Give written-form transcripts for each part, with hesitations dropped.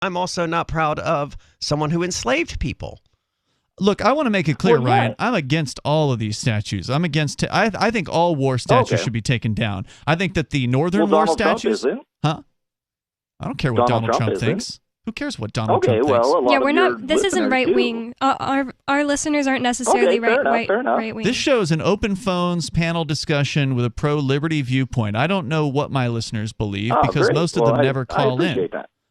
I'm also not proud of someone who enslaved people. Look, I want to make it clear, Ryan. I'm against all of these statues. I'm against. I think all war statues should be taken down. I think that the Northern war statues. Huh? I don't care what Donald Trump thinks. Who cares what Donald Trump thinks? Yeah, we're not. This isn't right wing. Our listeners aren't necessarily right wing. This show's an open phones panel discussion with a pro-liberty viewpoint. I don't know what my listeners believe because most of them never call in.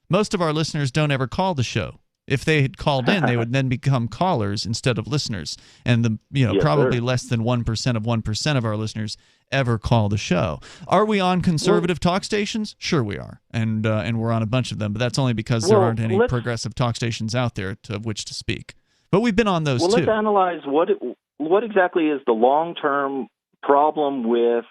Most of our listeners don't ever call the show. If they had called in, they would then become callers instead of listeners. And probably less than 1% of 1% of our listeners ever call the show. Are we on conservative talk stations? Sure we are. And we're on a bunch of them, but that's only because there aren't any progressive talk stations out there of which to speak. But we've been on those too. Let's analyze what exactly is the long-term problem with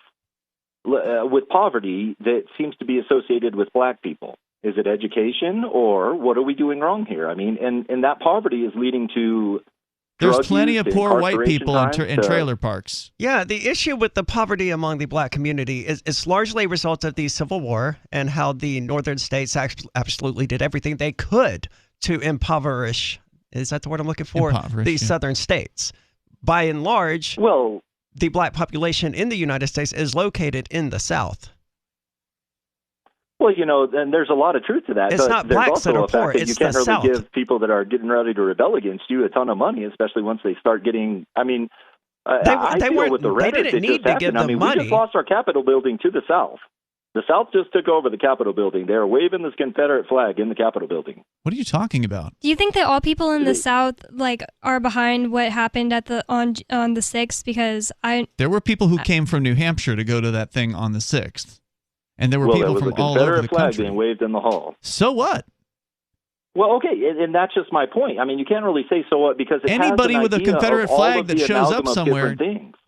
poverty that seems to be associated with black people. Is it education, or what are we doing wrong here? I mean, and that poverty is leading to there's plenty of poor white people in trailer parks. Yeah, the issue with the poverty among the black community is largely a result of the Civil War and how the northern states absolutely did everything they could to impoverish. Is that the word I'm looking for? The southern states. By and large, the black population in the United States is located in the South. Well, and there's a lot of truth to that. It's not blacks that are poor, it's the South. You can't really give people that are getting ready to rebel against you a ton of money, especially once they start getting, I mean, I feel with the rhetoric that just happened. I mean, we just lost our Capitol building to the South. The South just took over the Capitol building. They're waving this Confederate flag in the Capitol building. What are you talking about? Do you think that all people in the South are behind what happened at on the 6th? Because there were people who came from New Hampshire to go to that thing on the 6th. And there were people from all over the country. Flag being waved in the hall. So what? Well, okay, and that's just my point. I mean, you can't really say so what because anybody with a Confederate flag that shows up somewhere,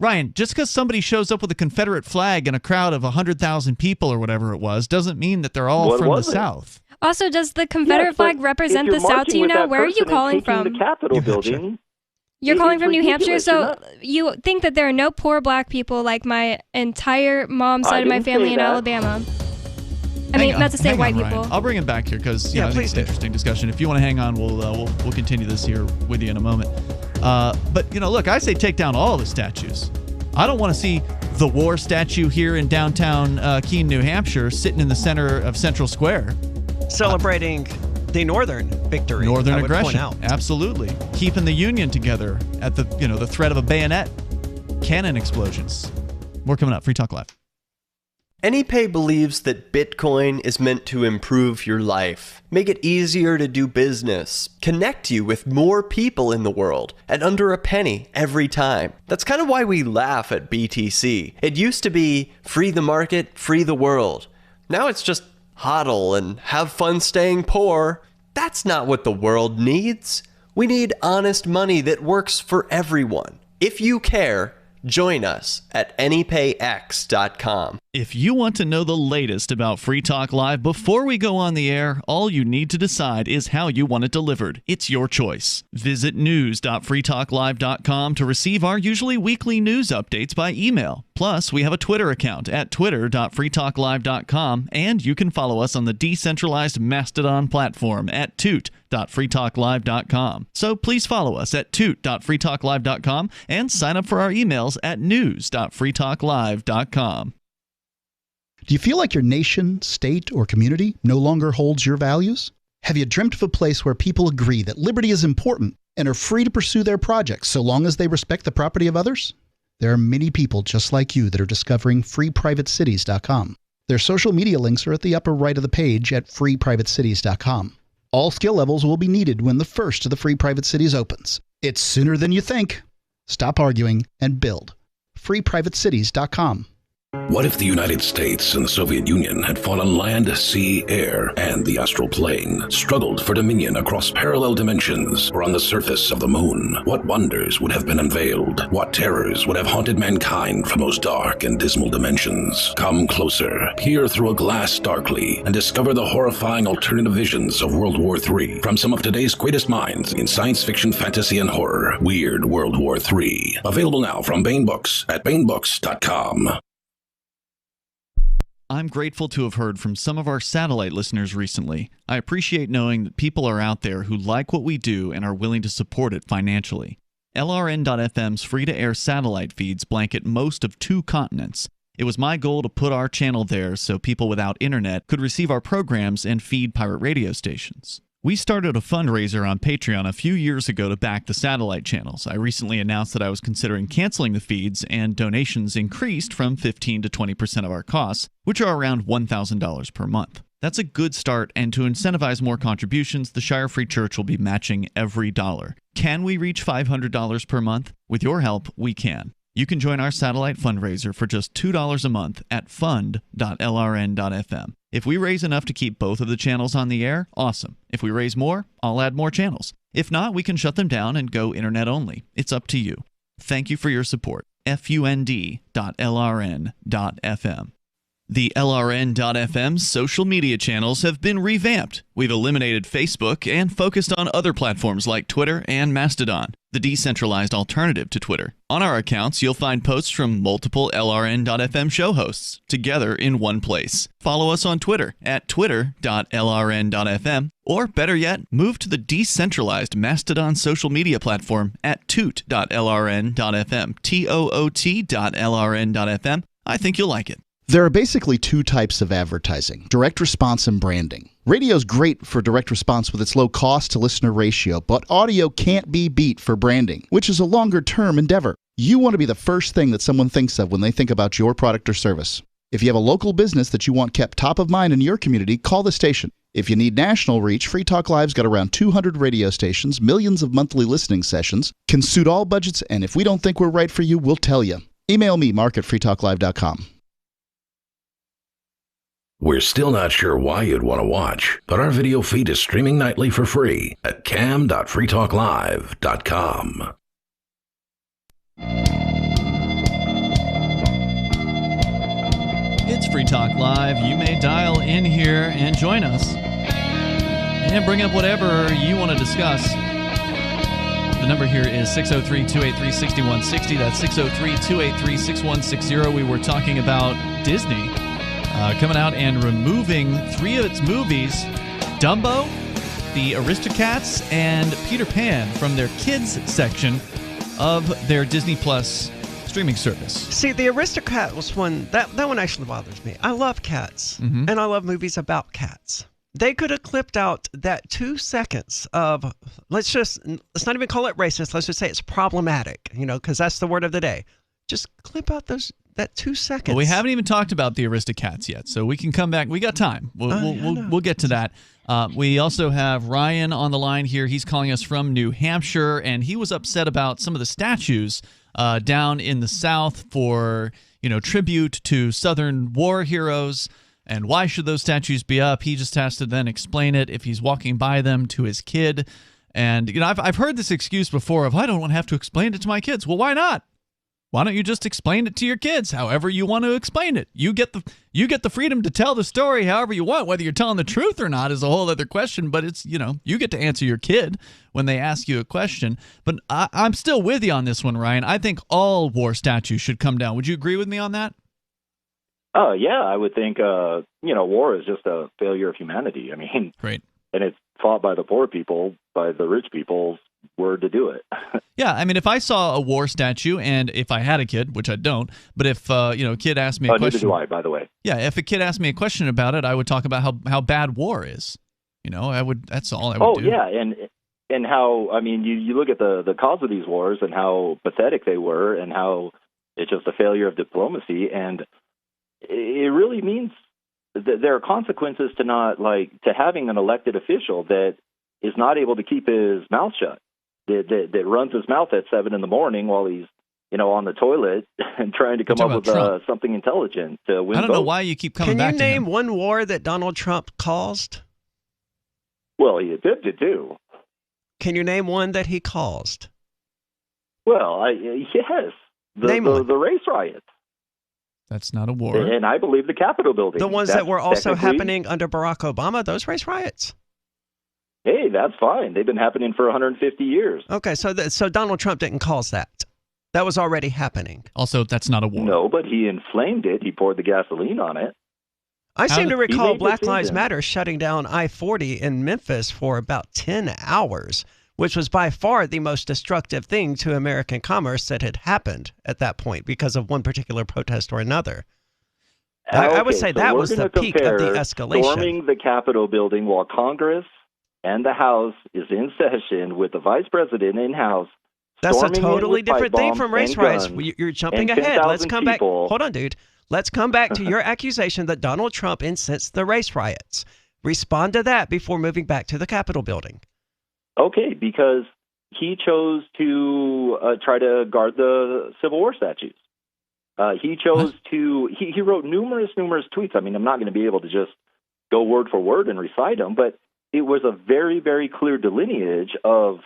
Ryan, just because somebody shows up with a Confederate flag in a crowd of 100,000 people or whatever it was, doesn't mean that they're all from the South. Also, does the Confederate flag represent the South to you now? Where are you calling from? The Capitol building. You're calling from New Hampshire, so you think that there are no poor black people like my entire mom's side of my family in Alabama. I mean, not to say white people. I'll bring it back here because I think it's an interesting discussion. If you want to hang on, we'll continue this here with you in a moment. But look, I say take down all the statues. I don't want to see the war statue here in downtown Keene, New Hampshire, sitting in the center of Central Square, celebrating the Northern victory. Northern aggression, absolutely. Keeping the Union together at the threat of a bayonet, cannon explosions. More coming up. Free Talk Live. AnyPay believes that Bitcoin is meant to improve your life, make it easier to do business, connect you with more people in the world at under a penny every time. That's kind of why we laugh at BTC. It used to be free the market, free the world. Now it's just hodl and have fun staying poor. That's not what the world needs. We need honest money that works for everyone. If you care, join us at anypayx.com. If you want to know the latest about Free Talk Live before we go on the air, all you need to decide is how you want it delivered. It's your choice. Visit news.freetalklive.com to receive our usually weekly news updates by email. Plus, we have a Twitter account at twitter.freetalklive.com, and you can follow us on the decentralized Mastodon platform at toot.freetalklive.com. So please follow us at toot.freetalklive.com and sign up for our emails at news.freetalklive.com. Do you feel like your nation, state, or community no longer holds your values? Have you dreamt of a place where people agree that liberty is important and are free to pursue their projects so long as they respect the property of others? There are many people just like you that are discovering freeprivatecities.com. Their social media links are at the upper right of the page at freeprivatecities.com. All skill levels will be needed when the first of the Free Private Cities opens. It's sooner than you think. Stop arguing and build. freeprivatecities.com. What if the United States and the Soviet Union had fought on land, sea, air, and the astral plane, struggled for dominion across parallel dimensions, or on the surface of the moon? What wonders would have been unveiled? What terrors would have haunted mankind from those dark and dismal dimensions? Come closer, peer through a glass darkly, and discover the horrifying alternative visions of World War III from some of today's greatest minds in science fiction, fantasy, and horror. Weird World War III. Available now from Baen Books at baenbooks.com. I'm grateful to have heard from some of our satellite listeners recently. I appreciate knowing that people are out there who like what we do and are willing to support it financially. LRN.FM's free-to-air satellite feeds blanket most of 2 continents. It was my goal to put our channel there so people without internet could receive our programs and feed pirate radio stations. We started a fundraiser on Patreon a few years ago to back the satellite channels. I recently announced that I was considering canceling the feeds, and donations increased from 15 to 20% of our costs, which are around $1,000 per month. That's a good start, and to incentivize more contributions, the Shire Free Church will be matching every dollar. Can we reach $500 per month? With your help, we can. You can join our satellite fundraiser for just $2 a month at fund.lrn.fm. If we raise enough to keep both of the channels on the air, awesome. If we raise more, I'll add more channels. If not, we can shut them down and go internet only. It's up to you. Thank you for your support. fund.lrn.fm. The LRN.FM social media channels have been revamped. We've eliminated Facebook and focused on other platforms like Twitter and Mastodon, the decentralized alternative to Twitter. On our accounts, you'll find posts from multiple LRN.FM show hosts together in one place. Follow us on Twitter at twitter.lrn.fm, or better yet, move to the decentralized Mastodon social media platform at toot.lrn.fm, toot.lrn.fm. I think you'll like it. There are basically 2 types of advertising, direct response and branding. Radio's great for direct response with its low cost to listener ratio, but audio can't be beat for branding, which is a longer-term endeavor. You want to be the first thing that someone thinks of when they think about your product or service. If you have a local business that you want kept top of mind in your community, call the station. If you need national reach, Free Talk Live's got around 200 radio stations, millions of monthly listening sessions, can suit all budgets, and if we don't think we're right for you, we'll tell you. Email me, mark@freetalklive.com. We're still not sure why you'd want to watch, but our video feed is streaming nightly for free at cam.freetalklive.com. It's Free Talk Live. You may dial in here and join us and bring up whatever you want to discuss. The number here is 603-283-6160. That's 603-283-6160. We were talking about Disney coming out and removing 3 of its movies, Dumbo, the Aristocats, and Peter Pan, from their kids section of their Disney Plus streaming service. See, the Aristocrat was one, that one actually bothers me. I love cats, and I love movies about cats. They could have clipped out that 2 seconds of, let's not even call it racist, let's just say it's problematic, because that's the word of the day. Just clip out that 2 seconds. Well, we haven't even talked about the Aristocats yet, so we can come back. We got time. We'll get to that. We also have Ryan on the line here. He's calling us from New Hampshire, and he was upset about some of the statues down in the South for, tribute to Southern war heroes. And why should those statues be up? He just has to then explain it if he's walking by them to his kid. And, I've heard this excuse before of, I don't want to have to explain it to my kids. Well, why not? Why don't you just explain it to your kids however you want to explain it? You get the freedom to tell the story however you want. Whether you're telling the truth or not is a whole other question, but it's, you get to answer your kid when they ask you a question. But I'm still with you on this one, Ryan. I think all war statues should come down. Would you agree with me on that? Oh, yeah. I would think, war is just a failure of humanity. I mean, right. And it's fought by the poor people, by the rich people. Word to do it. Yeah, I mean, if I saw a war statue, and if I had a kid, which I don't, but if a kid asked me a question, neither do I, by the way. Yeah, if a kid asked me a question about it, I would talk about how bad war is. I would. That's all I would do. Oh yeah, and how you look at the cause of these wars and how pathetic they were, and how it's just a failure of diplomacy, and it really means that there are consequences to having an elected official that is not able to keep his mouth shut. That runs his mouth at 7 a.m. while he's, on the toilet and trying to come up with something intelligent to win. I don't know why you keep coming back to him. Can you name one war that Donald Trump caused? Well, he attempted to. Can you name one that he caused? Well, yes. The race riots. That's not a war. And I believe the Capitol building. The ones that were also happening under Barack Obama, those race riots? Hey, that's fine. They've been happening for 150 years. Okay, so Donald Trump didn't cause that. That was already happening. Also, that's not a war. No, but he inflamed it. He poured the gasoline on it. I seem to recall Black Lives Matter shutting down I-40 in Memphis for about 10 hours, which was by far the most destructive thing to American commerce that had happened at that point because of one particular protest or another. I would say that was the peak of the escalation. Storming the Capitol building while Congress and the House is in session with the Vice President in-house. That's a totally different thing from race riots. You're jumping ahead. Let's come back. Hold on, dude. Let's come back to your accusation that Donald Trump incensed the race riots. Respond to that before moving back to the Capitol building. Okay, because he chose to try to guard the Civil War statues. He chose to. He wrote numerous tweets. I mean, I'm not going to be able to just go word for word and recite them, but it was a very, very clear delineage of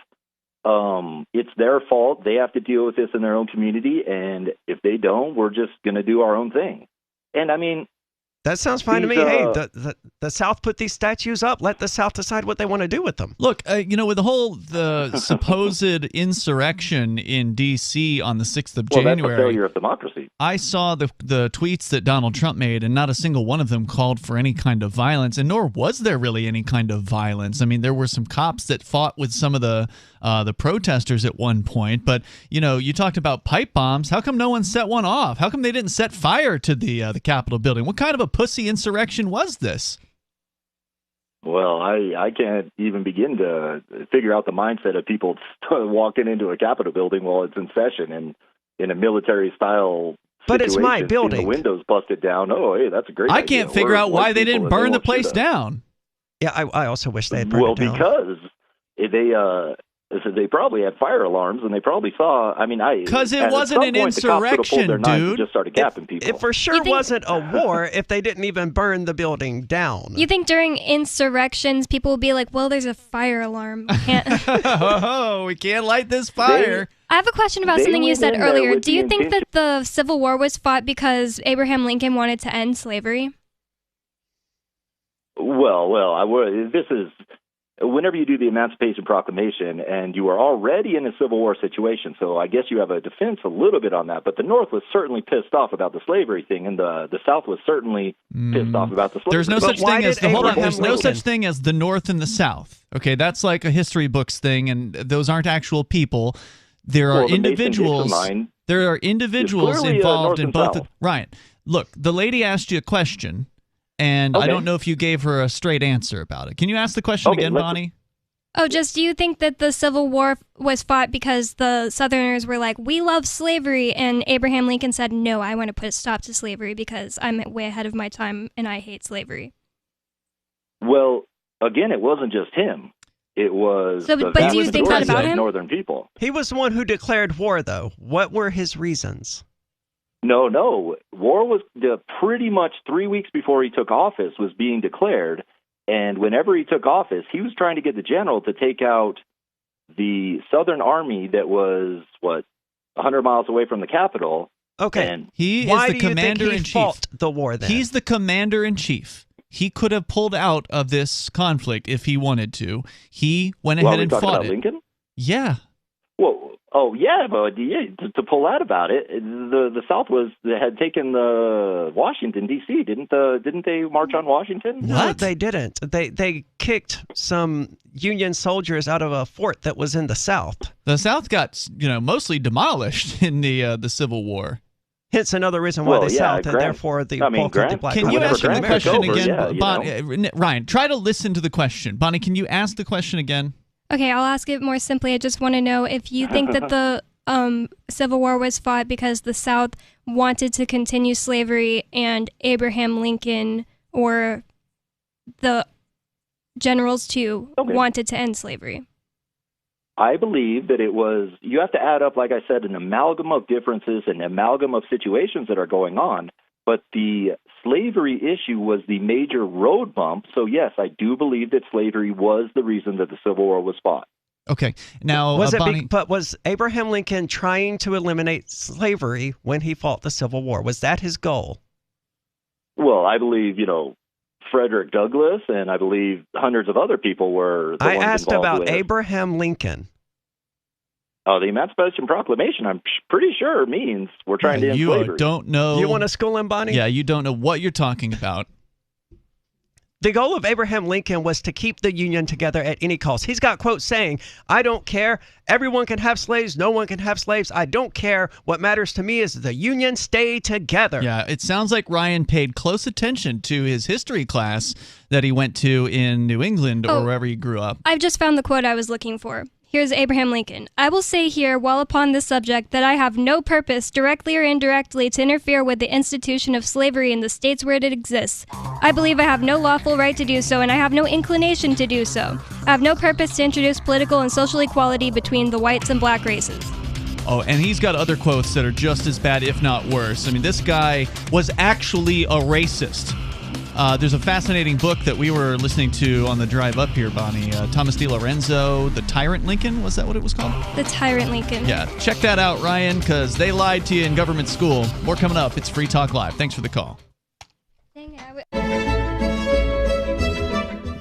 it's their fault. They have to deal with this in their own community, and if they don't, we're just going to do our own thing. And I mean, that sounds fine to me. Hey, the South put these statues up. Let the South decide what they want to do with them. Look, with the supposed insurrection in D.C. on the 6th of January. That's a failure of democracy. I saw the tweets that Donald Trump made, and not a single one of them called for any kind of violence, and nor was there really any kind of violence. I mean, there were some cops that fought with some of the protesters at one point, but you talked about pipe bombs. How come no one set one off? How come they didn't set fire to the Capitol building? What kind of a pussy insurrection was this? Well, I can't even begin to figure out the mindset of people walking into a Capitol building while it's in session and in a military-style But it's my building. The windows busted down. Oh, hey, that's a great idea. I can't figure out why they didn't burn the place down. Yeah, I also wish they had burned it down. Well, because they probably had fire alarms, and they probably saw. I mean, because it wasn't an insurrection, dude. Just started capping people. It for sure wasn't a war if they didn't even burn the building down. You think during insurrections people will be like, "Well, there's a fire alarm. We can't light this fire." I have a question about something you said earlier. Do you think that the Civil War was fought because Abraham Lincoln wanted to end slavery? Well, this is. Whenever you do the Emancipation Proclamation and you are already in a Civil War situation, so I guess you have a defense a little bit on that, but the North was certainly pissed off about the slavery thing, and the South was certainly pissed off about the slavery There's no thing. such thing as the North and the South. Okay, that's like a history books thing, and those aren't actual people. There are individuals. There are individuals involved in both. Right. Look, the lady asked you a question. And I don't know if you gave her a straight answer about it. Can you ask the question again, Bonnie? Do you think that the Civil War was fought because the Southerners were like, we love slavery, and Abraham Lincoln said, no, I want to put a stop to slavery because I'm way ahead of my time and I hate slavery? Well, again, it wasn't just him. It was but do you think that about him? Northern people. He was the one who declared war, though. What were his reasons? No. War was pretty much 3 weeks before he took office was being declared. And whenever he took office, he was trying to get the general to take out the Southern Army that was, 100 miles away from the Capitol. Okay. And he is the commander-in-chief. Fought the war then? He's the commander-in-chief. He could have pulled out of this conflict if he wanted to. He went ahead and fought about it. Lincoln? Yeah. But to pull out about it, the South had taken the Washington D.C. Didn't they march on Washington? No, they didn't. They kicked some Union soldiers out of a fort that was in the South. The South got mostly demolished in the Civil War. Hence another reason why South and therefore the bulk of the black. Can you ask the question again, Bonnie? Ryan, try to listen to the question. Bonnie, can you ask the question again? Okay, I'll ask it more simply. I just want to know if you think that the Civil War was fought because the South wanted to continue slavery and Abraham Lincoln or the generals too wanted to end slavery. I believe that it was, you have to add up, like I said, an amalgam of differences, an amalgam of situations that are going on. But the slavery issue was the major road bump. So, yes, I do believe that slavery was the reason that the Civil War was fought. Okay. Now, but was Abraham Lincoln trying to eliminate slavery when he fought the Civil War? Was that his goal? Well, I believe, Frederick Douglass and I believe hundreds of other people were the ones involved about with Abraham Lincoln. Oh, the Emancipation Proclamation, I'm pretty sure means we're trying to end slavery. You don't know. You want to school him, Bonnie? Yeah, you don't know what you're talking about. The goal of Abraham Lincoln was to keep the Union together at any cost. He's got quotes saying, "I don't care. Everyone can have slaves. No one can have slaves. I don't care. What matters to me is the Union stay together." Yeah, it sounds like Ryan paid close attention to his history class that he went to in New England or wherever he grew up. I've just found the quote I was looking for. Here's Abraham Lincoln. "I will say here, while upon this subject, that I have no purpose, directly or indirectly, to interfere with the institution of slavery in the states where it exists. I believe I have no lawful right to do so, and I have no inclination to do so. I have no purpose to introduce political and social equality between the whites and black races." Oh, and he's got other quotes that are just as bad, if not worse. I mean, this guy was actually a racist. There's a fascinating book that we were listening to on the drive up here, Bonnie. Thomas DiLorenzo, The Tyrant Lincoln, was that what it was called? The Tyrant Lincoln. Yeah, check that out, Ryan, because they lied to you in government school. More coming up. It's Free Talk Live. Thanks for the call. Dang it,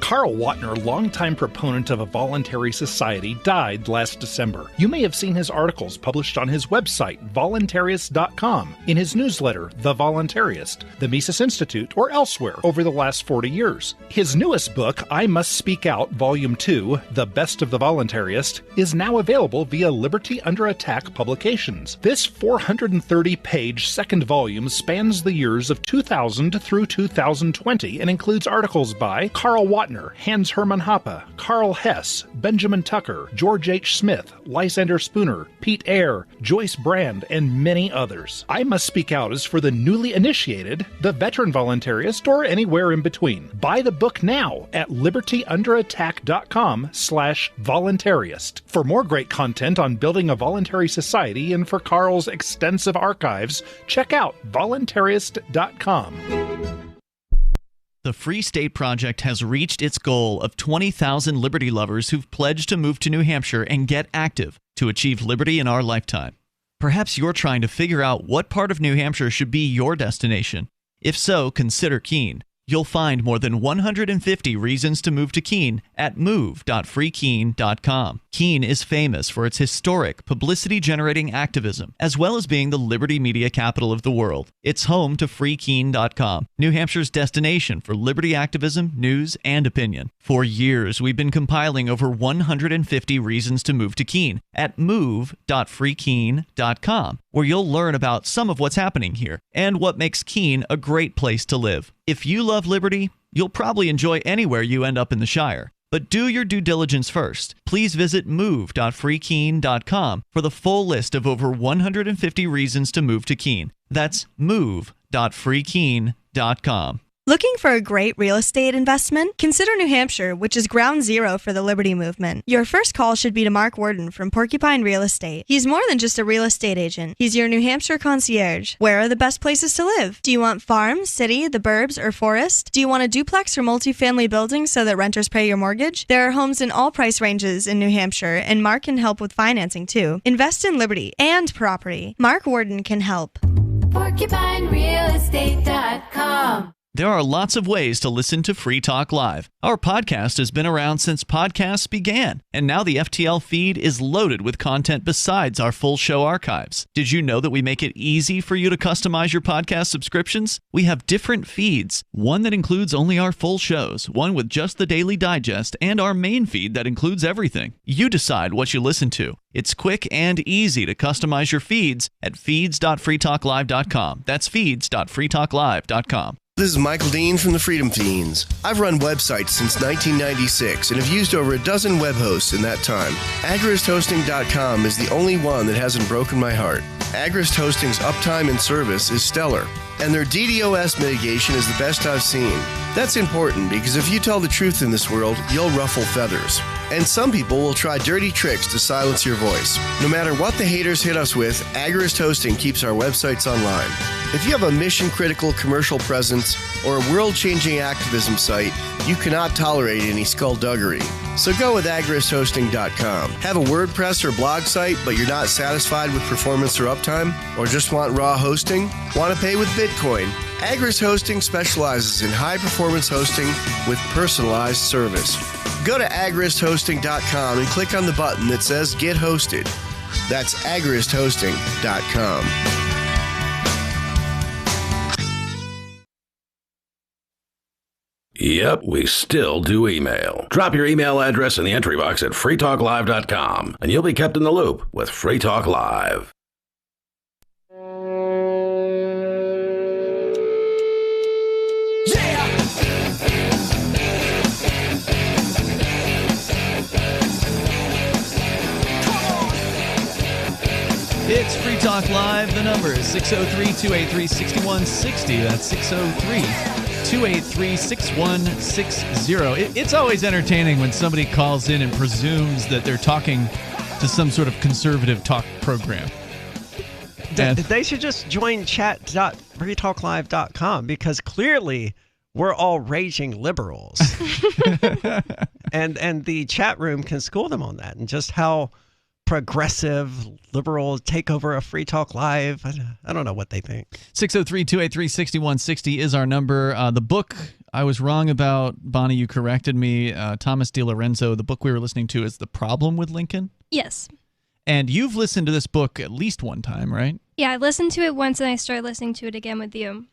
Carl Watner, longtime proponent of a voluntary society, died last December. You may have seen his articles published on his website, voluntarist.com, in his newsletter, The Voluntarist, the Mises Institute, or elsewhere over the last 40 years. His newest book, I Must Speak Out, Volume 2, The Best of the Voluntarist, is now available via Liberty Under Attack Publications. This 430-page second volume spans the years of 2000 through 2020 and includes articles by Carl Watner, Hans Hermann Hoppe, Carl Hess, Benjamin Tucker, George H. Smith, Lysander Spooner, Pete Eyre, Joyce Brand, and many others. I Must Speak Out is for the newly initiated, the veteran voluntarist, or anywhere in between. Buy the book now at libertyunderattack.com/voluntarist. For more great content on building a voluntary society and for Carl's extensive archives, check out voluntarist.com. The Free State Project has reached its goal of 20,000 liberty lovers who've pledged to move to New Hampshire and get active to achieve liberty in our lifetime. Perhaps you're trying to figure out what part of New Hampshire should be your destination. If so, consider Keene. You'll find more than 150 reasons to move to Keene at move.freekeene.com. Keene is famous for its historic, publicity-generating activism, as well as being the liberty media capital of the world. It's home to freekeene.com, New Hampshire's destination for liberty activism, news, and opinion. For years, we've been compiling over 150 reasons to move to Keene at move.freekeene.com, where you'll learn about some of what's happening here and what makes Keene a great place to live. If you love liberty, you'll probably enjoy anywhere you end up in the Shire. But do your due diligence first. Please visit move.freekeene.com for the full list of over 150 reasons to move to Keene. That's move.freekeene.com. Looking for a great real estate investment? Consider New Hampshire, which is ground zero for the Liberty Movement. Your first call should be to Mark Worden from Porcupine Real Estate. He's more than just a real estate agent. He's your New Hampshire concierge. Where are the best places to live? Do you want farm, city, the burbs, or forest? Do you want a duplex or multifamily building so that renters pay your mortgage? There are homes in all price ranges in New Hampshire, and Mark can help with financing too. Invest in liberty and property. Mark Worden can help. PorcupineRealEstate.com. There are lots of ways to listen to Free Talk Live. Our podcast has been around since podcasts began, and now the FTL feed is loaded with content besides our full show archives. Did you know that we make it easy for you to customize your podcast subscriptions? We have different feeds, one that includes only our full shows, one with just the Daily Digest, and our main feed that includes everything. You decide what you listen to. It's quick and easy to customize your feeds at feeds.freetalklive.com. That's feeds.freetalklive.com. This is Michael Dean from the Freedom Fiends. I've run websites since 1996 and have used over a dozen web hosts in that time. AgristHosting.com is the only one that hasn't broken my heart. Agrist Hosting's uptime and service is stellar, and their DDoS mitigation is the best I've seen. That's important because if you tell the truth in this world, you'll ruffle feathers. And some people will try dirty tricks to silence your voice. No matter what the haters hit us with, Agrist Hosting keeps our websites online. If you have a mission-critical commercial presence or a world-changing activism site, you cannot tolerate any skullduggery. So go with agristhosting.com. Have a WordPress or blog site, but you're not satisfied with performance or uptime? Or just want raw hosting? Want to pay with Bitcoin? Agrist Hosting specializes in high-performance hosting with personalized service. Go to agristhosting.com and click on the button that says Get Hosted. That's agristhosting.com. Yep, we still do email. Drop your email address in the entry box at freetalklive.com, and you'll be kept in the loop with Free Talk Live. It's Free Talk Live. The number is 603-283-6160. That's 603-283-6160. It's always entertaining when somebody calls in and presumes that they're talking to some sort of conservative talk program. They should just join chat.freetalklive.com because clearly we're all raging liberals. and the chat room can school them on that and just how progressive liberal takeover of Free Talk Live. I don't know what they think. 603-283-6160 is our number. The book I was wrong about, Bonnie, you corrected me. Thomas DiLorenzo, the book we were listening to is The Problem with Lincoln? Yes. And you've listened to this book at least one time, right? Yeah, I listened to it once and I started listening to it again with you.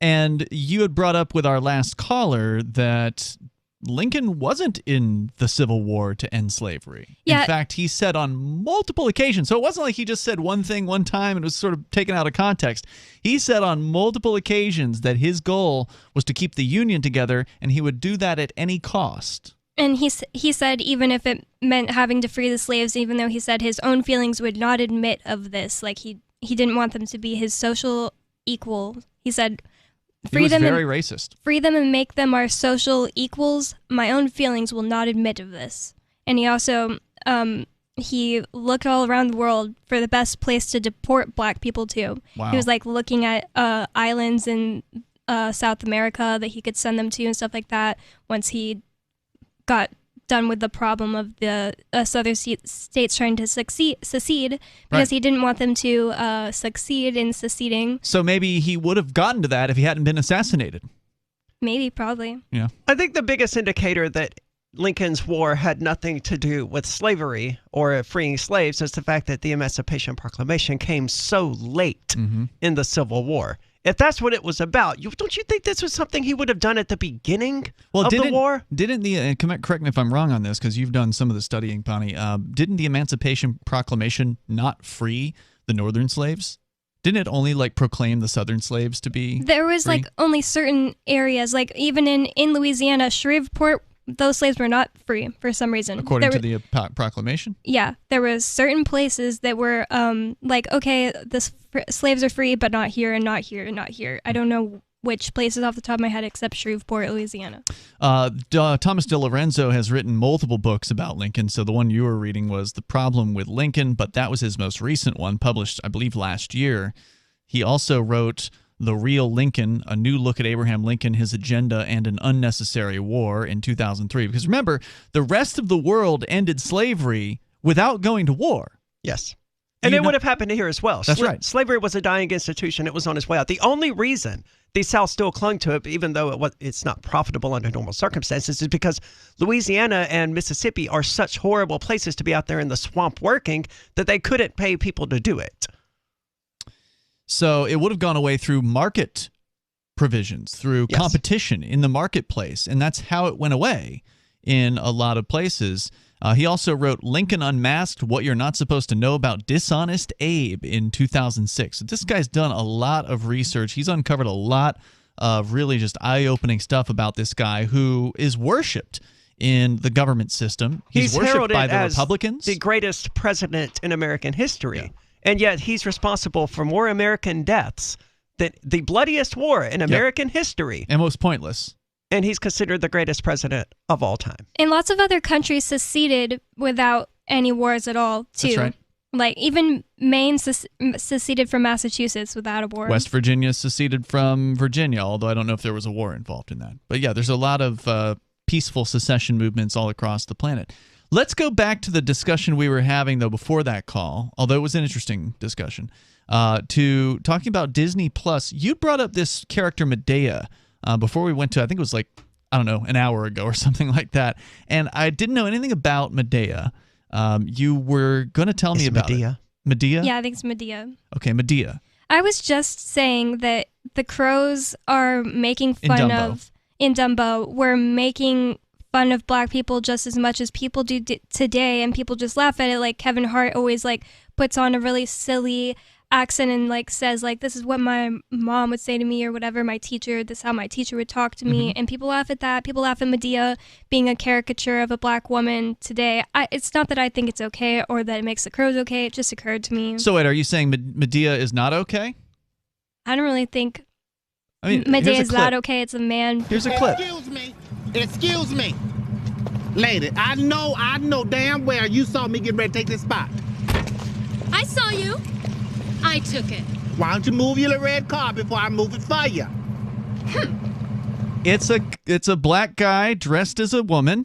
And you had brought up with our last caller that Lincoln wasn't in the Civil War to end slavery. Yeah. In fact, he said on multiple occasions, so it wasn't like he just said one thing one time and it was sort of taken out of context. He said on multiple occasions that his goal was to keep the Union together, and he would do that at any cost. And he said even if it meant having to free the slaves, even though he said his own feelings would not admit of this, like he didn't want them to be his social equal. He said, He was very racist. Free them and make them our social equals. My own feelings will not admit of this. And he also he looked all around the world for the best place to deport black people to. Wow. He was like looking at islands in South America that he could send them to and stuff like that once he got done with the problem of the southern states trying to secede because right. He didn't want them to succeed in seceding. So maybe he would have gotten to that if he hadn't been assassinated. Maybe, probably. Yeah. I think the biggest indicator that Lincoln's war had nothing to do with slavery or freeing slaves is the fact that the Emancipation Proclamation came so late in the Civil War. If that's what it was about, don't you think this was something he would have done at the beginning of the war? Didn't the correct me if I'm wrong on this, because you've done some of the studying, Bonnie. Didn't the Emancipation Proclamation not free the Northern slaves? Didn't it only proclaim the Southern slaves to be? There was free? only certain areas, even in Louisiana, Shreveport, those slaves were not free for some reason. According to the proclamation? Yeah, there was certain places that were okay, slaves are free, but not here and not here and not here. I don't know which places off the top of my head except Shreveport, Louisiana. Thomas DiLorenzo has written multiple books about Lincoln, so the one you were reading was The Problem with Lincoln, but that was his most recent one, published, I believe, last year. He also wrote The Real Lincoln, A New Look at Abraham Lincoln, His Agenda, and an Unnecessary War in 2003. Because remember, the rest of the world ended slavery without going to war. Yes. And it would have happened here as well. That's right. Slavery was a dying institution. It was on its way out. The only reason the South still clung to it, even though it's not profitable under normal circumstances, is because Louisiana and Mississippi are such horrible places to be out there in the swamp working that they couldn't pay people to do it. So it would have gone away through market provisions, through competition in the marketplace, and that's how it went away in a lot of places. He also wrote Lincoln Unmasked, What You're Not Supposed to Know About Dishonest Abe in 2006. So this guy's done a lot of research. He's uncovered a lot of really just eye-opening stuff about this guy who is worshipped in the government system. He's worshipped by the Republicans. The greatest president in American history. Yeah. And yet he's responsible for more American deaths than the bloodiest war in American history. And most pointless. And he's considered the greatest president of all time. And lots of other countries seceded without any wars at all, too. That's right. Even Maine seceded from Massachusetts without a war. West Virginia seceded from Virginia, although I don't know if there was a war involved in that. But yeah, there's a lot of peaceful secession movements all across the planet. Let's go back to the discussion we were having, though, before that call, although it was an interesting discussion, to talking about Disney Plus. You brought up this character Medea before we went to, I think it was an hour ago or something like that. And I didn't know anything about Medea. You were going to tell me about Medea. It. Medea? Yeah, I think it's Medea. Okay, Medea. I was just saying that the crows are making fun of... in Dumbo were making fun of black people just as much as people do today, and people just laugh at it. Like Kevin Hart always like puts on a really silly accent and like says like, this is what my mom would say to me or whatever, my teacher, this is how my teacher would talk to me. And people laugh at that. People laugh at Medea being a caricature of a black woman today. It's not that I think it's okay or that it makes the Crows okay. It just occurred to me. So wait, are you saying Medea is not okay? I don't really think Medea is not okay. It's a man. Here's a clip. Excuse me. Lady, I know damn well you saw me get ready to take this spot. I saw you. I took it. Why don't you move your red car before I move it for you? It's a black guy dressed as a woman,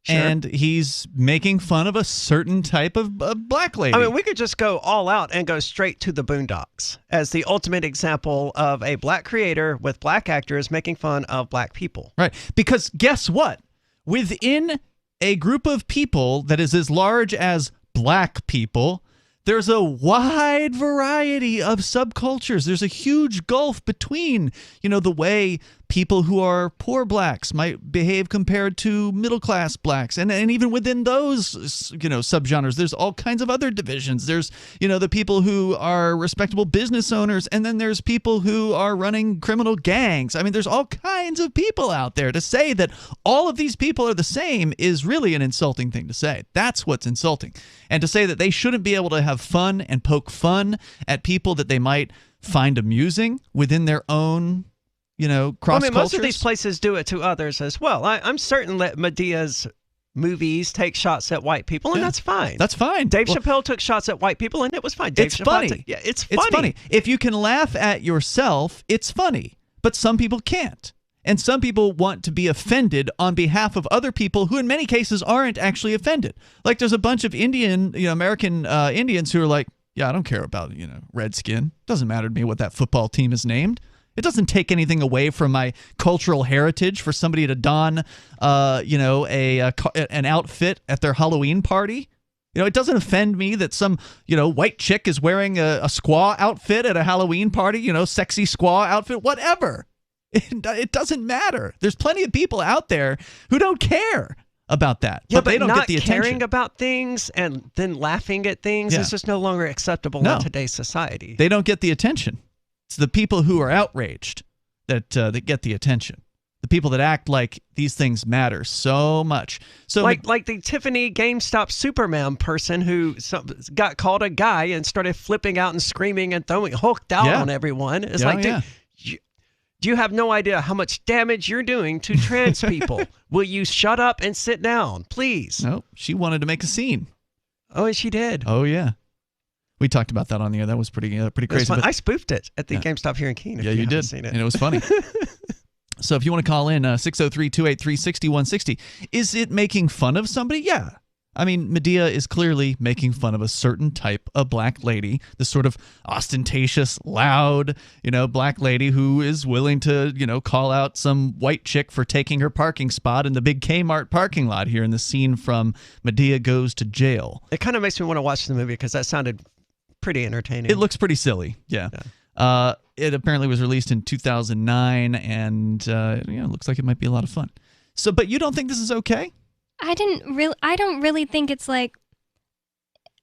and he's making fun of a certain type of black lady. I mean, we could just go all out and go straight to the Boondocks as the ultimate example of a black creator with black actors making fun of black people. Right, because guess what? Within a group of people that is as large as black people, there's a wide variety of subcultures. There's a huge gulf between, the way people who are poor blacks might behave compared to middle-class blacks. And even within those, subgenres, there's all kinds of other divisions. There's, the people who are respectable business owners, and then there's people who are running criminal gangs. I mean, there's all kinds of people out there. To say that all of these people are the same is really an insulting thing to say. That's what's insulting. And to say that they shouldn't be able to have fun and poke fun at people that they might find amusing within their own cross cultures. Most of these places do it to others as well. I'm certain that Medea's movies take shots at white people, and that's fine. That's fine. Dave Chappelle took shots at white people, and it was fine. It's funny. It's funny. It's funny. If you can laugh at yourself, it's funny. But some people can't. And some people want to be offended on behalf of other people who in many cases aren't actually offended. Like there's a bunch of American Indians who are like, yeah, I don't care about, Redskin. Doesn't matter to me what that football team is named. It doesn't take anything away from my cultural heritage for somebody to don, an outfit at their Halloween party. It doesn't offend me that some, white chick is wearing a squaw outfit at a Halloween party, sexy squaw outfit, whatever. It doesn't matter. There's plenty of people out there who don't care about that. Yeah, but they don't get the attention. Caring about things and then laughing at things is just no longer acceptable in today's society. They don't get the attention. It's the people who are outraged that get the attention. The people that act like these things matter so much. So like the Tiffany GameStop Superman person who got called a guy and started flipping out and screaming and throwing hooked out on everyone. It's dude, you have no idea how much damage you're doing to trans people. Will you shut up and sit down, please? No, she wanted to make a scene. Oh, she did. Oh, yeah. We talked about that on the air. That was pretty crazy. I spoofed it at the GameStop here in Keene. Yeah, you did. Seen it. And it was funny. So if you want to call in, 603-283-6160, is it making fun of somebody? Yeah. I mean, Medea is clearly making fun of a certain type of black lady, this sort of ostentatious, loud, black lady who is willing to, call out some white chick for taking her parking spot in the big Kmart parking lot here in the scene from Medea Goes to Jail. It kind of makes me want to watch the movie because that sounded pretty entertaining. It looks pretty silly, yeah. It apparently was released in 2009, and it looks like it might be a lot of fun. So, but you don't think this is okay? I don't really think it's like,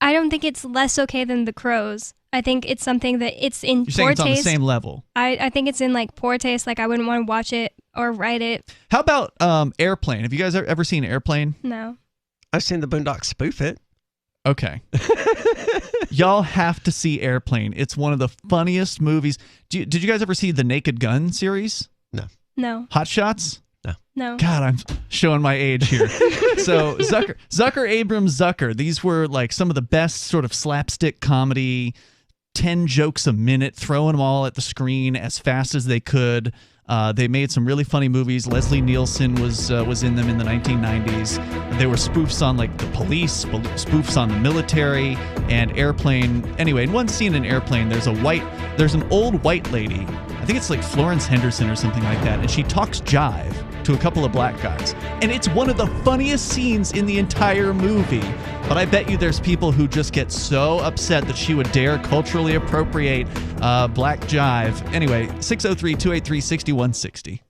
I don't think it's less okay than The Crows. I think it's something that it's in You're saying poor it's on taste. The same level. I think it's in like poor taste. Like I wouldn't want to watch it or write it. How about Airplane? Have you guys ever seen Airplane? No. I've seen the Boondocks spoof it. Okay. Y'all have to see Airplane. It's one of the funniest movies. Did you guys ever see the Naked Gun series? No. Hot Shots? No. God, I'm showing my age here. So Zucker, Abrams, Zucker. These were like some of the best sort of slapstick comedy, 10 jokes a minute, throwing them all at the screen as fast as they could. They made some really funny movies. Leslie Nielsen was in them in the 1990s. They were spoofs on like the police, spoofs on the military, and Airplane. Anyway, in one scene in Airplane, there's an old white lady. I think it's like Florence Henderson or something like that, and she talks jive to a couple of black guys. And it's one of the funniest scenes in the entire movie. But I bet you there's people who just get so upset that she would dare culturally appropriate black jive. Anyway, 603-283-6160.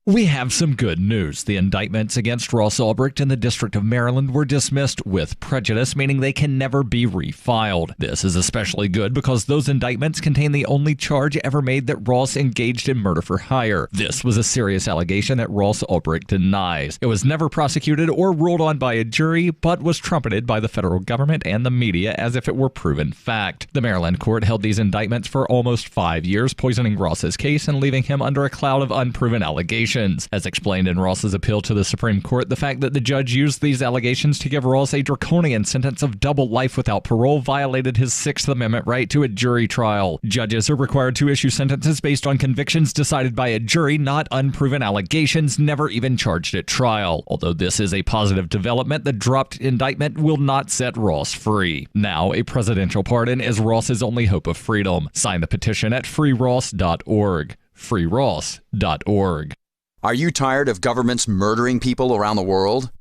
We have some good news. The indictments against Ross Ulbricht in the District of Maryland were dismissed with prejudice, meaning they can never be refiled. This is especially good because those indictments contain the only charge ever made that Ross engaged in murder for hire. This was a serious allegation that Ross Ulbricht denies. It was never prosecuted or ruled on by a jury, but was trumpeted by the federal government and the media as if it were proven fact. The Maryland court held these indictments for almost 5 years, poisoning Ross's case and leaving him under a cloud of unproven allegations. As explained in Ross's appeal to the Supreme Court, the fact that the judge used these allegations to give Ross a draconian sentence of double life without parole violated his Sixth Amendment right to a jury trial. Judges are required to issue sentences based on convictions decided by a jury, not unproven allegations never even charged at trial. Although this is a positive development, the dropped indictment will not set Ross free. Now, a presidential pardon is Ross's only hope of freedom. Sign the petition at freeross.org. freeross.org. Are you tired of governments murdering people around the world?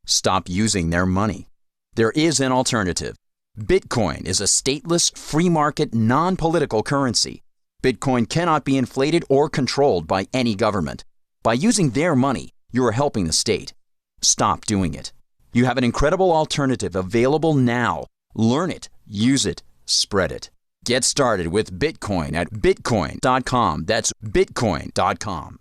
Stop using their money. There is an alternative. Bitcoin is a stateless, free market, non-political currency. Bitcoin cannot be inflated or controlled by any government. By using their money, you are helping the state. Stop doing it. You have an incredible alternative available now. Learn it, use it, spread it. Get started with Bitcoin at bitcoin.com. That's bitcoin.com.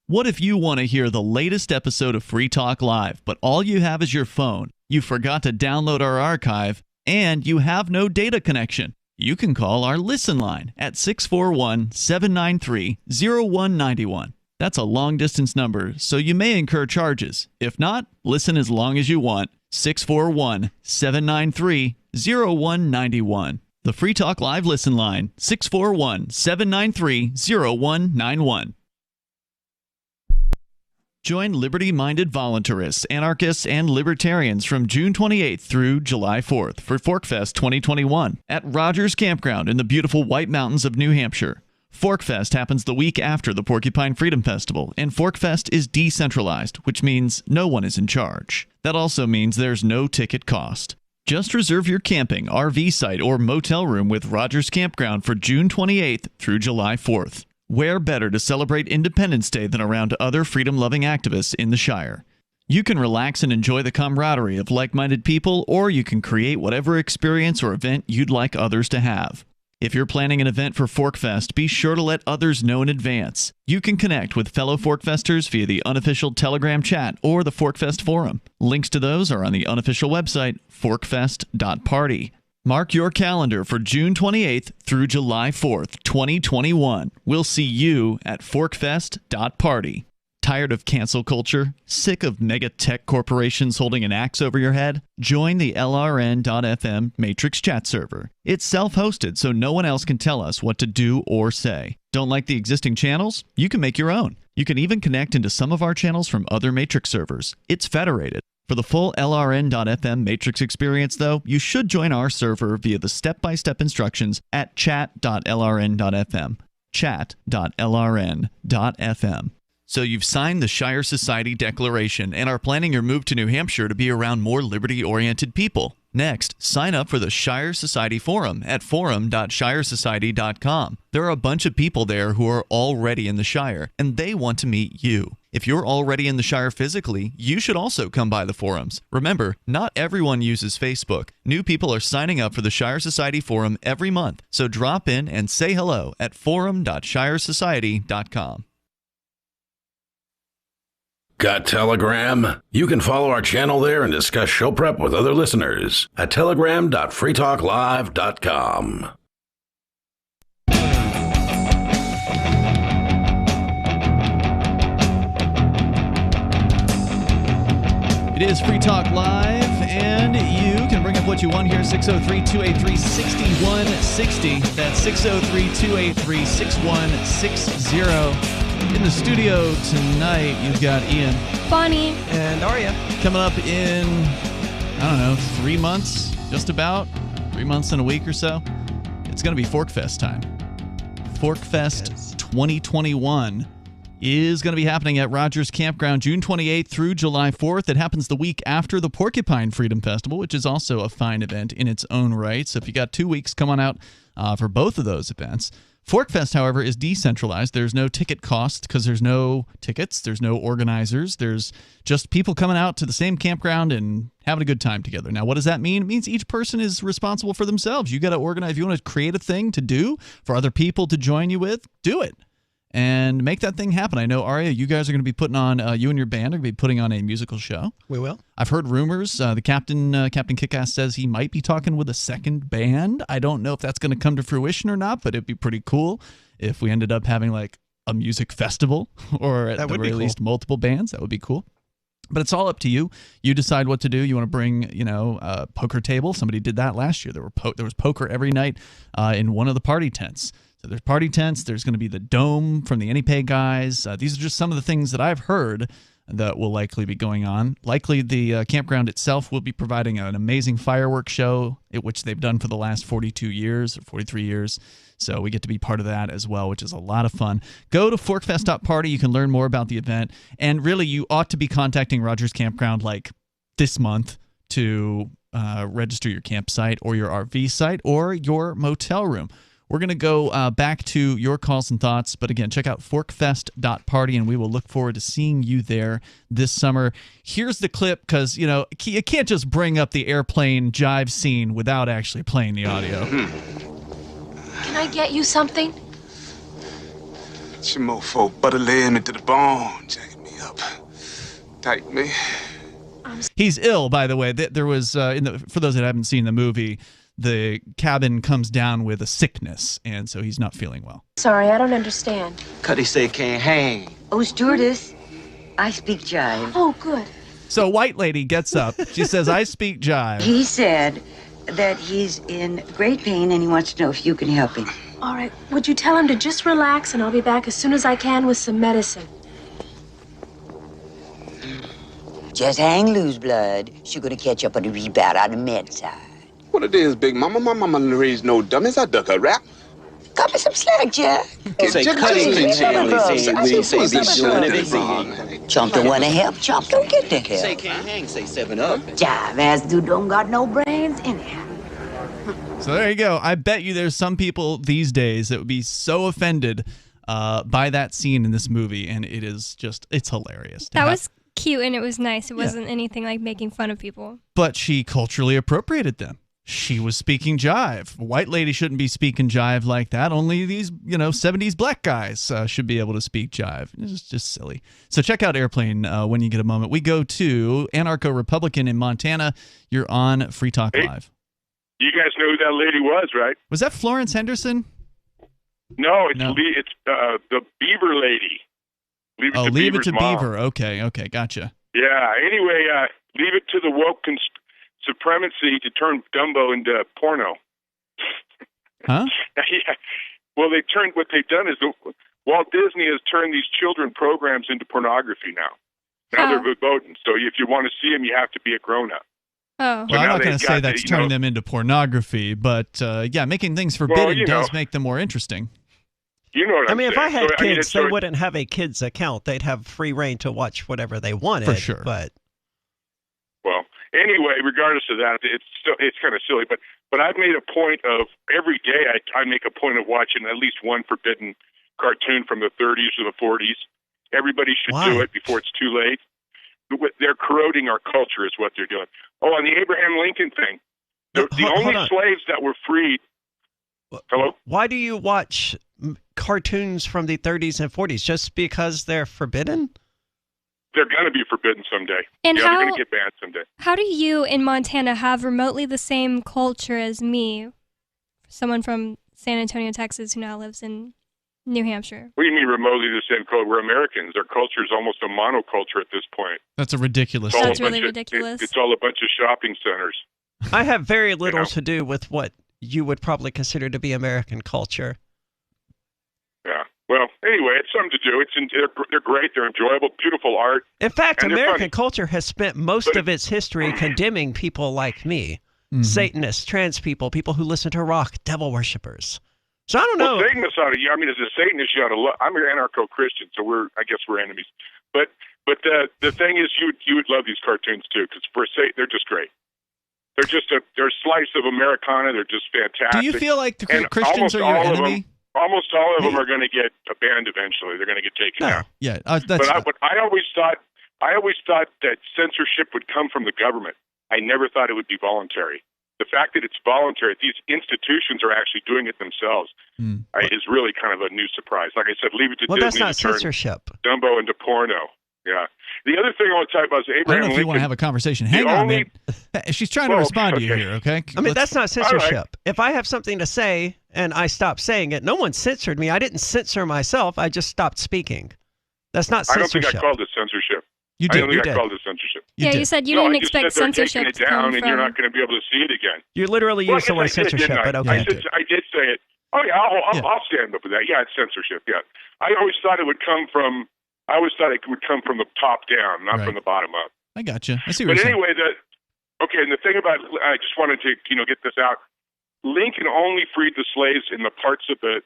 What if you want to hear the latest episode of Free Talk Live, but all you have is your phone, you forgot to download our archive, and you have no data connection? You can call our Listen line at 641-793-0191. That's a long-distance number, so you may incur charges. If not, listen as long as you want. 641-793-0191. The Free Talk Live Listen line, 641-793-0191. Join liberty-minded voluntarists, anarchists, and libertarians from June 28th through July 4th for ForkFest 2021 at Rogers Campground in the beautiful White Mountains of New Hampshire. ForkFest happens the week after the Porcupine Freedom Festival, and ForkFest is decentralized, which means no one is in charge. That also means there's no ticket cost. Just reserve your camping, RV site, or motel room with Rogers Campground for June 28th through July 4th. Where better to celebrate Independence Day than around other freedom-loving activists in the Shire? You can relax and enjoy the camaraderie of like-minded people, or you can create whatever experience or event you'd like others to have. If you're planning an event for ForkFest, be sure to let others know in advance. You can connect with fellow ForkFesters via the unofficial Telegram chat or the ForkFest forum. Links to those are on the unofficial website, forkfest.party. Mark your calendar for June 28th through July 4th, 2021. We'll see you at forkfest.party. Tired of cancel culture? Sick of mega tech corporations holding an axe over your head? Join the LRN.FM Matrix chat server. It's self-hosted, so no one else can tell us what to do or say. Don't like the existing channels? You can make your own. You can even connect into some of our channels from other Matrix servers. It's federated. For the full LRN.FM Matrix experience, though, you should join our server via the step-by-step instructions at chat.lrn.fm. chat.lrn.fm. So you've signed the Shire Society Declaration and are planning your move to New Hampshire to be around more liberty-oriented people. Next, sign up for the Shire Society Forum at forum.shiresociety.com. There are a bunch of people there who are already in the Shire, and they want to meet you. If you're already in the Shire physically, you should also come by the forums. Remember, not everyone uses Facebook. New people are signing up for the Shire Society Forum every month, so drop in and say hello at forum.shiresociety.com. Got Telegram? You can follow our channel there and discuss show prep with other listeners at telegram.freetalklive.com. It is Free Talk Live, and you can bring up what you want here, 603-283-6160. That's 603-283-6160. In the studio tonight, you've got Ian, Bonnie, and Aria. Coming up in, 3 months, just about. 3 months and a week or so. It's going to be ForkFest time. ForkFest 2021 is going to be happening at Rogers Campground June 28th through July 4th. It happens the week after the Porcupine Freedom Festival, which is also a fine event in its own right. So if you got 2 weeks, come on out for both of those events. Forkfest, however, is decentralized. There's no ticket cost because there's no tickets. There's no organizers. There's just people coming out to the same campground and having a good time together. Now, what does that mean? It means each person is responsible for themselves. You got to organize. If you want to create a thing to do for other people to join you with, do it. And make that thing happen. I know, Aria, you guys are going to be putting on, you and your band are going to be putting on a musical show. We will. I've heard rumors. The Captain Kickass says he might be talking with a second band. I don't know if that's going to come to fruition or not, but it'd be pretty cool if we ended up having like a music festival or at the very least multiple bands. That would be cool. But it's all up to you. You decide what to do. You want to bring, a poker table. Somebody did that last year. There was poker every night in one of the party tents. So there's party tents. There's going to be the dome from the AnyPay guys. These are just some of the things that I've heard that will likely be going on. Likely the campground itself will be providing an amazing fireworks show, which they've done for the last 42 years or 43 years. So we get to be part of that as well, which is a lot of fun. Go to forkfest.party. You can learn more about the event. And really, you ought to be contacting Rogers Campground like this month to register your campsite or your RV site or your motel room. We're going to go back to your calls and thoughts. But again, check out forkfest.party, and we will look forward to seeing you there this summer. Here's the clip because, you can't just bring up the airplane jive scene without actually playing the audio. Can I get you something? It's your mofo butter laying me to the bone, jacking me up. Tight me. He's ill, by the way. There was, for those that haven't seen the movie, the cabin comes down with a sickness, and so he's not feeling well. Sorry, I don't understand. Cuddy say can't hang. Oh, stewardess, I speak jive. Oh, good. So white lady gets up. She says, I speak jive. He said that he's in great pain and he wants to know if you can help him. All right, would you tell him to just relax and I'll be back as soon as I can with some medicine. Just hang loose, blood. She's gonna catch up on the rebound on the med side. What it is, Big Mama? My mama didn't raise no dummies. I duck a rap. Cut me some slack, Jack. Say Cuddy we say be doing everything. Chump don't wanna help, Chump don't get the help. Say can't hang, say 7 Up. Jive ass dude don't got no brains anyhow. So there you go. I bet you there's some people these days that would be so offended by that scene in this movie, and it's hilarious. That was cute and it was nice. It wasn't anything like making fun of people. But she culturally appropriated them. She was speaking jive. A white lady shouldn't be speaking jive like that. Only these, 70s black guys should be able to speak jive. It's just silly. So check out Airplane when you get a moment. We go to Anarcho-Republican in Montana. You're on Free Talk Live. You guys know who that lady was, right? Was that Florence Henderson? No, it's the Beaver lady. Leave It to Beaver. Okay, gotcha. Yeah, anyway, leave it to the woke supremacy to turn Dumbo into porno. Huh? Yeah. Well, what they've done is Walt Disney has turned these children programs into pornography now. Now they're verboten. So if you want to see them, you have to be a grown-up. Oh. Well, I'm not going to say that's turning them into pornography, but making things forbidden does make them more interesting. You know what I mean, if I had kids, they wouldn't have a kids account. They'd have free reign to watch whatever they wanted. For sure. But anyway, regardless of that, it's kind of silly. But I've made a point of every day I make a point of watching at least one forbidden cartoon from the 30s or the 40s. Everybody should do it before it's too late. They're corroding our culture is what they're doing. Oh, and the Abraham Lincoln thing. The only slaves that were freed. Hello? Why do you watch cartoons from the 30s and 40s? Just because they're forbidden? They're going to be forbidden someday. And they're going to get banned someday. How do you in Montana have remotely the same culture as me? Someone from San Antonio, Texas, who now lives in New Hampshire. What do you mean remotely the same culture? We're Americans. Our culture is almost a monoculture at this point. That's a ridiculous. That's really ridiculous. It's all a bunch of shopping centers. I have very little to do with what you would probably consider to be American culture. Yeah. Well, anyway, it's something to do. They're great. They're enjoyable, beautiful art. In fact, American culture has spent most of its history condemning people like me, Satanists, trans people, people who listen to rock, devil worshippers. So I don't know. Well, Satanists ought to. I mean, as a Satanist, you ought to love. I'm an anarcho-Christian, so I guess we're enemies. But the thing is, you would love these cartoons too, because they're just great. They're just they're a slice of Americana. They're just fantastic. Do you feel like the Christians are your enemy? almost all of them are going to get banned eventually. They're going to get taken out. Yeah, but I always thought that censorship would come from the government. I never thought it would be voluntary. The fact that it's voluntary, these institutions are actually doing it themselves, is really kind of a new surprise. Like I said, leave it to Disney that's not to turn censorship. Dumbo into porno. Yeah. The other thing I want to talk about is Abraham I don't know if Lincoln. you want to have a conversation. Hang on, man. She's trying to respond to you here, okay? I mean, that's not censorship. If I have something to say and I stop saying it, no one censored me. I didn't censor myself. I just stopped speaking. That's not censorship. I don't think I called it censorship. You did. I don't think I called it censorship. You said you didn't expect censorship to come down, and you're not going to be able to see it again. You literally used the word censorship, but okay. I did say it. Oh yeah, I'll stand up with that. Yeah, it's censorship. Yeah, I always thought it would come from. I always thought it would come from the top down, not from the bottom up. I gotcha. I see what you're saying. But anyway, and the thing about, I just wanted to get this out. Lincoln only freed the slaves in the parts of the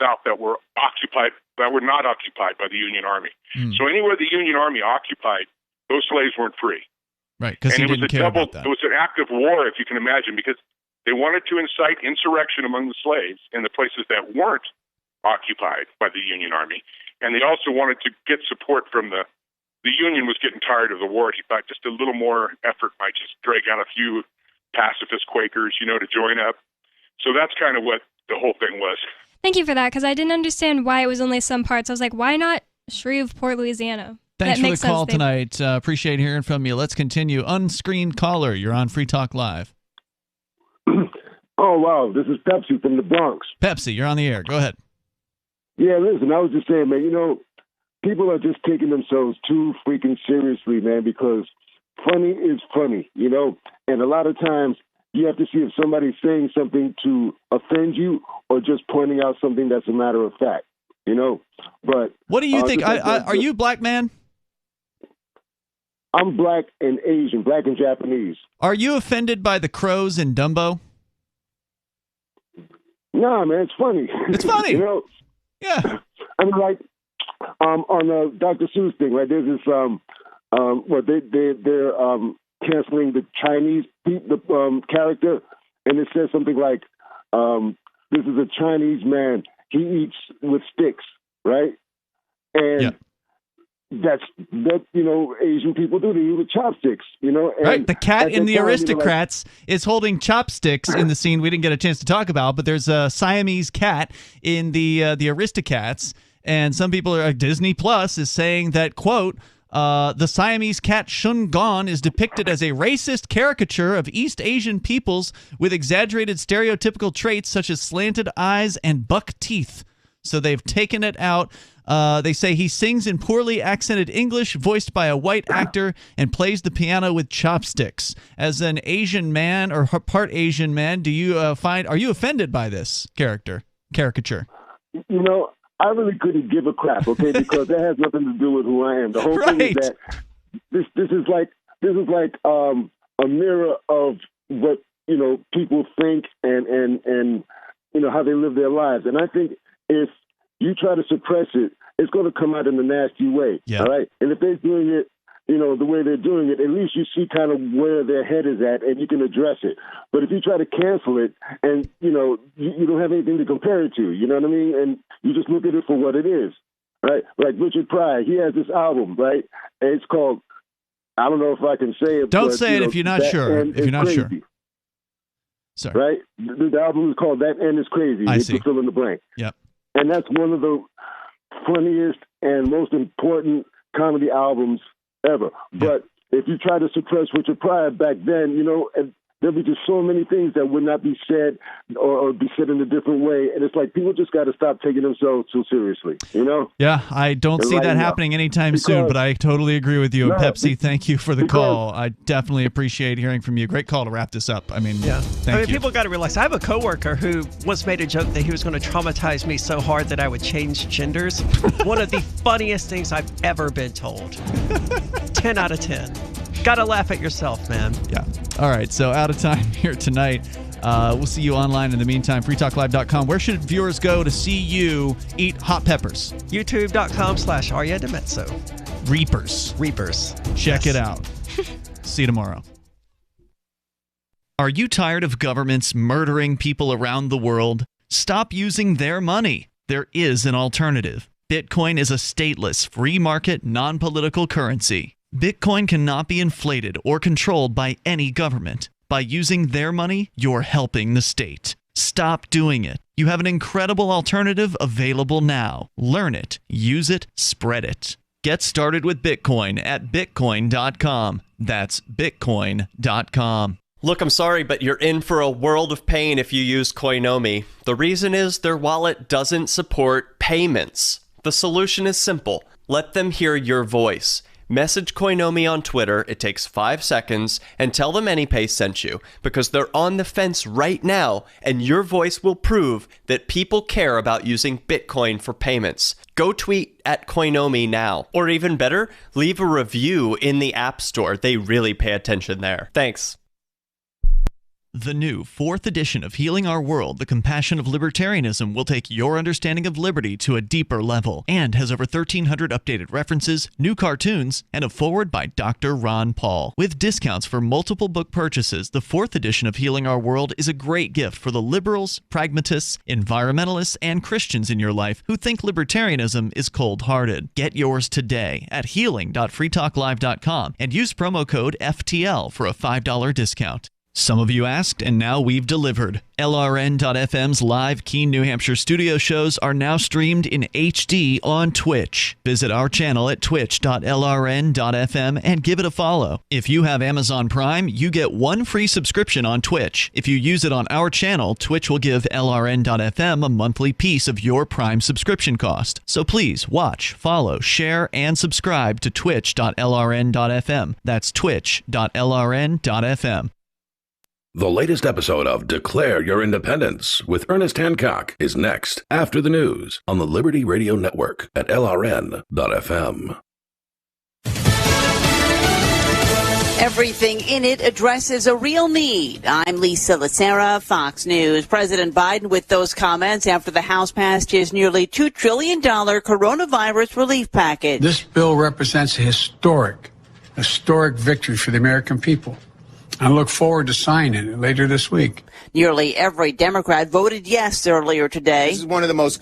South that were not occupied by the Union Army. So anywhere the Union Army occupied, those slaves weren't free. Right, because he didn't care about that. It was an act of war, if you can imagine, because they wanted to incite insurrection among the slaves in the places that weren't occupied by the Union Army, and they also wanted to get support from the Union was getting tired of the war. He thought just a little more effort might just drag out a few pacifist Quakers, to join up. So that's kind of what the whole thing was. Thank you for that, because I didn't understand why it was only some parts. I was like, why not Shreveport, Louisiana? Thanks for the call tonight. Appreciate hearing from you. Let's continue. Unscreened caller, you're on Free Talk Live. Oh, wow. This is Pepsi from the Bronx. Pepsi, you're on the air. Go ahead. Yeah, listen, I was just saying, man, people are just taking themselves too freaking seriously, man, because funny is funny, and a lot of times you have to see if somebody's saying something to offend you or just pointing out something that's a matter of fact, But what do you think? Are you black, man? I'm black and Asian, black and Japanese. Are you offended by the crows in Dumbo? Nah, man, it's funny. It's funny. Yeah. I mean, like, on the Dr. Seuss thing, right? There's this, they're canceling the Chinese character, and it says something like, this is a Chinese man. He eats with sticks, right? And that's Asian people do. They eat with chopsticks, And right. The cat in The Aristocrats is holding chopsticks in the scene we didn't get a chance to talk about, but there's a Siamese cat in the Aristocats, and some people Disney Plus is saying that, quote, the Siamese cat Shun Gon is depicted as a racist caricature of East Asian peoples with exaggerated stereotypical traits such as slanted eyes and buck teeth. So they've taken it out. They say he sings in poorly accented English, voiced by a white actor, and plays the piano with chopsticks. As an Asian man or part Asian man, are you offended by this caricature? I really couldn't give a crap, okay, because that has nothing to do with who I am. The whole thing is that this is like a mirror of what people think and how they live their lives. And I think if you try to suppress it, it's going to come out in a nasty way. Yeah. All right, and if they're doing it, the way they're doing it, at least you see kind of where their head is at, and you can address it. But if you try to cancel it, and you don't have anything to compare it to, you know what I mean, and you just look at it for what it is, right? Like Richard Pryor, he has this album, right? And it's called, I don't know if I can say it. Don't say it if you're not sure. If you're not sure. Sorry. Right? The album is called That End Is Crazy. I see. Fill in the blank. Yep. And that's one of the funniest and most important comedy albums ever. But if you try to suppress Richard Pryor back then, there'll be just so many things that would not be said or be said in a different way. And it's like people just got to stop taking themselves too seriously, Yeah, I don't see that happening anytime soon, but I totally agree with you. Pepsi, thank you for the call. I definitely appreciate hearing from you. Great call to wrap this up. Thank you. People got to realize, I have a coworker who once made a joke that he was going to traumatize me so hard that I would change genders. One of the funniest things I've ever been told. 10 out of 10. Gotta laugh at yourself, man. Yeah. All right, so out of time here tonight. We'll see you online in the meantime. freetalklive.com. Where should viewers go to see you eat hot peppers? YouTube.com/Aria DiMezzo. Reapers. Check it out. See you tomorrow. Are you tired of governments murdering people around the world? Stop using their money. There is an alternative. Bitcoin is a stateless, free market, non-political currency. Bitcoin cannot be inflated or controlled by any government. By using their money, you're helping the state. Stop doing it. You have an incredible alternative available now. Learn it, use it, spread it. Get started with Bitcoin at Bitcoin.com. That's Bitcoin.com. Look, I'm sorry, but you're in for a world of pain if you use Coinomi. The reason is their wallet doesn't support payments. The solution is simple. Let them hear your voice. Message Coinomi on Twitter, it takes 5 seconds, and tell them AnyPay sent you, because they're on the fence right now, and your voice will prove that people care about using Bitcoin for payments. Go tweet at Coinomi now. Or even better, leave a review in the App Store. They really pay attention there. Thanks. The new 4th edition of Healing Our World, The Compassion of Libertarianism, will take your understanding of liberty to a deeper level and has over 1,300 updated references, new cartoons, and a foreword by Dr. Ron Paul. With discounts for multiple book purchases, the 4th edition of Healing Our World is a great gift for the liberals, pragmatists, environmentalists, and Christians in your life who think libertarianism is cold-hearted. Get yours today at healing.freetalklive.com and use promo code FTL for a $5 discount. Some of you asked, and now we've delivered. LRN.FM's live Keene, New Hampshire studio shows are now streamed in HD on Twitch. Visit our channel at twitch.lrn.fm and give it a follow. If you have Amazon Prime, you get 1 free subscription on Twitch. If you use it on our channel, Twitch will give LRN.FM a monthly piece of your Prime subscription cost. So please watch, follow, share, and subscribe to twitch.lrn.fm. That's twitch.lrn.fm. The latest episode of Declare Your Independence with Ernest Hancock is next after the news on the Liberty Radio Network at LRN.FM. Everything in it addresses a real need. I'm Lisa Lacera, Fox News. President Biden with those comments after the House passed his nearly $2 trillion coronavirus relief package. This bill represents a historic victory for the American people. I look forward to signing it later this week. Nearly every Democrat voted yes earlier today. This is one of the most